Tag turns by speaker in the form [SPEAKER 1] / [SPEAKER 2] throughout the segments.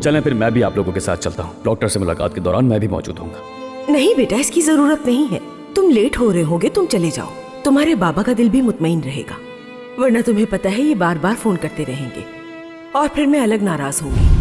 [SPEAKER 1] चलें फिर मैं भी आप लोगों के साथ चलता हूँ। डॉक्टर से मुलाकात के दौरान मैं भी मौजूद होऊंगा।
[SPEAKER 2] नहीं बेटा, इसकी जरूरत नहीं है। तुम लेट हो रहे होगे, तुम चले जाओ। तुम्हारे बाबा का दिल भी मुतमईन रहेगा, वरना तुम्हें पता है ये बार बार फोन करते रहेंगे और फिर मैं अलग नाराज होंगी।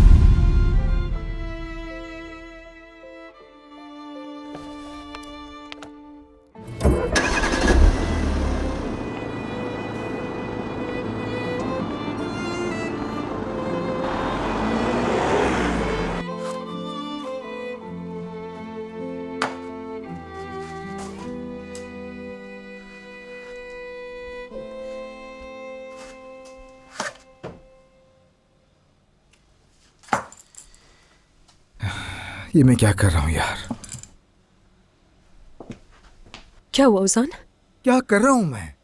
[SPEAKER 3] ये मैं क्या कर रहा हूँ यार?
[SPEAKER 4] क्या हुआ उसान?
[SPEAKER 3] क्या कर रहा हूं मैं?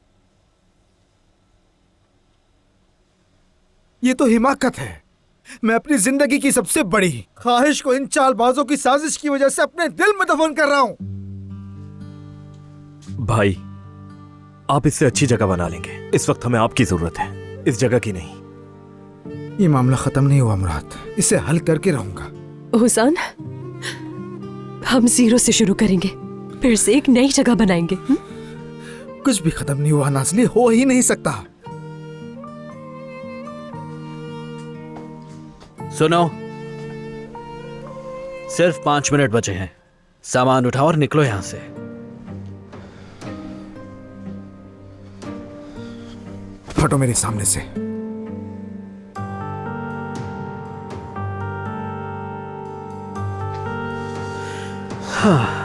[SPEAKER 3] ये तो हिमाकत है। मैं अपनी जिंदगी की सबसे बड़ी ख्वाहिश को इन चालबाजों की साजिश की वजह से अपने दिल में दफन कर रहा हूं।
[SPEAKER 5] भाई, आप इससे अच्छी जगह बना लेंगे। इस वक्त हमें आपकी जरूरत है, इस जगह की नहीं।
[SPEAKER 3] ये मामला खत्म नहीं हुआ मुराद, इसे हल करके रहूंगा।
[SPEAKER 4] हुसैन, हम जीरो से शुरू करेंगे, फिर से एक नई जगह बनाएंगे।
[SPEAKER 3] कुछ भी खत्म नहीं हुआ नाज़ली, हो ही नहीं सकता।
[SPEAKER 6] सुनो, सिर्फ 5 मिनट बचे हैं। सामान उठाओ और निकलो यहां से।
[SPEAKER 3] हटो मेरे सामने से।
[SPEAKER 6] हाँ।